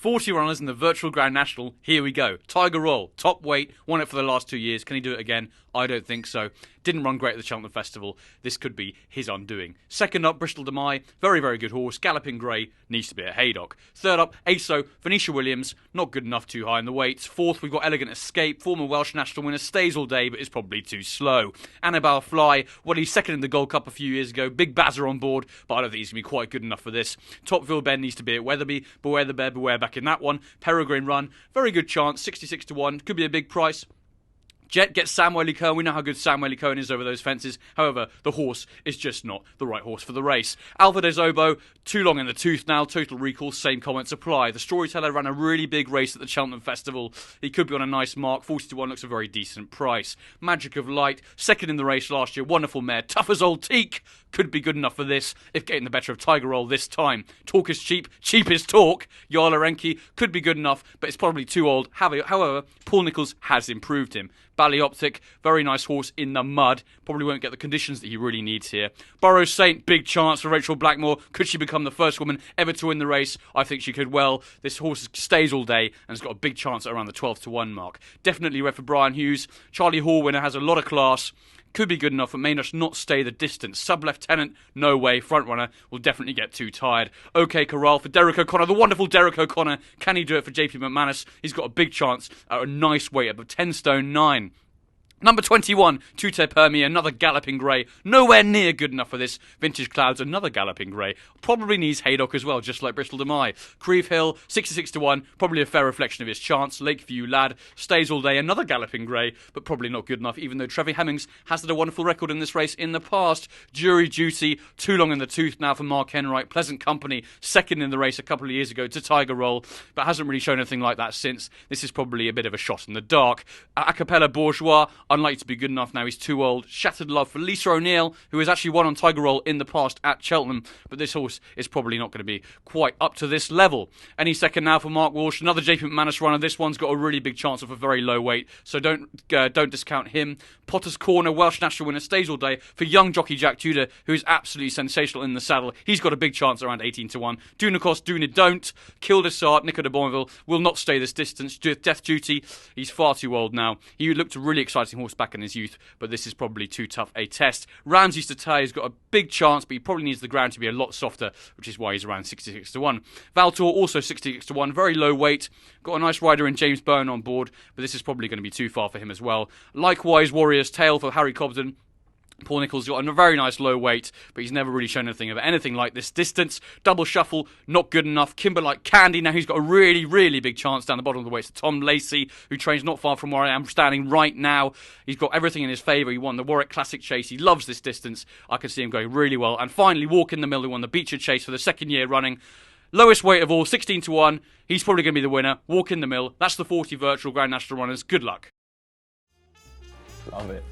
40 runners in the virtual Grand National. Here we go. Tiger Roll, top weight, won it for the last 2 years. Can he do it again? I don't think so. Didn't run great at the Cheltenham Festival. This could be his undoing. Second up, Bristol de Mai. Very, very good horse. Galloping Grey. Needs to be a Haydock. Third up, ASO. Venetia Williams. Not good enough, too high in the weights. Fourth, we've got Elegant Escape. Former Welsh national winner. Stays all day, but is probably too slow. Annabelle Fly. Well, he's second in the Gold Cup a few years ago. Big Bazzer on board, but I don't think he's going to be quite good enough for this. Topville Ben needs to be at Weatherby. Beware the Bear, beware back in that one. Peregrine Run. Very good chance. 66 to 1. Could be a big price. Jet gets Samuel Lee Cohen. We know how good Samuel Lee Cohen is over those fences. However, the horse is just not the right horse for the race. Alpha des Obo, too long in the tooth now. Total recall, same comments apply. The Storyteller ran a really big race at the Cheltenham Festival. He could be on a nice mark. 40 to 1 looks a very decent price. Magic of Light, second in the race last year. Wonderful mare. Tough as old teak. Could be good enough for this, if getting the better of Tiger Roll this time. Talk is cheap. Cheap is talk. Yala Renki could be good enough, but it's probably too old. However, Paul Nicholls has improved him. Ballyoptic, very nice horse in the mud. Probably won't get the conditions that he really needs here. Burrow Saint, big chance for Rachel Blackmore. Could she become the first woman ever to win the race? I think she could well. This horse stays all day and has got a big chance at around the 12 to 1 mark. Definitely red for Brian Hughes. Charlie Hall winner has a lot of class. Could be good enough, but may just not stay the distance. Sub-Lieutenant, no way. Front runner will definitely get too tired. OK Corral for Derek O'Connor, the wonderful Derek O'Connor. Can he do it for JP McManus? He's got a big chance at a nice weight of 10 stone 9. Number 21, Tute Permi, another Galloping Grey. Nowhere near good enough for this. Vintage Clouds, another Galloping Grey. Probably needs Haydock as well, just like Bristol de Mai. Creve Hill, 66 to 1. Probably a fair reflection of his chance. Lakeview Lad, Stays All Day, another Galloping Grey, but probably not good enough, even though Trevor Hemmings has had a wonderful record in this race in the past. Jury Duty, too long in the tooth now for Mark Enright. Pleasant Company, second in the race a couple of years ago to Tiger Roll, but hasn't really shown anything like that since. This is probably a bit of a shot in the dark. Acapella Bourgeois, unlikely to be good enough now, he's too old. Shattered Love for Lisa O'Neill, who has actually won on Tiger Roll in the past at Cheltenham, but this horse is probably not going to be quite up to this level. Any second now for Mark Walsh, another JP McManus runner. This one's got a really big chance of a very low weight, so don't discount him. Potter's Corner, Welsh national winner, Stays All Day for young jockey Jack Tudor, who is absolutely sensational in the saddle. He's got a big chance around 18 to 1. Dunacos, Duna Don't. Kildesart, Nico de Bonville will not stay this distance. Death Duty, he's far too old now. He looked a really exciting horse back in his youth, but this is probably too tough a test. Ramsey Statay has got a big chance, but he probably needs the ground to be a lot softer, which is why he's around 66 to 1. Valtor also 66 to 1, very low weight. Got a nice rider in James Byrne on board, but this is probably going to be too far for him as well. Likewise, Warrior's Tale for Harry Cobden. Paul Nicholls got a very nice low weight, but he's never really shown anything like this distance. Double Shuffle, not good enough. Kimber Like Candy, now he's got a really, really big chance down the bottom of the weights. Tom Lacey, who trains not far from where I am standing right now. He's got everything in his favour. He won the Warwick Classic Chase. He loves this distance. I can see him going really well. And finally, Walk in the Mill, who won the Beecher Chase for the second year running. Lowest weight of all, 16 to 1. He's probably going to be the winner. Walk in the Mill. That's the 40 virtual Grand National runners. Good luck. Love it.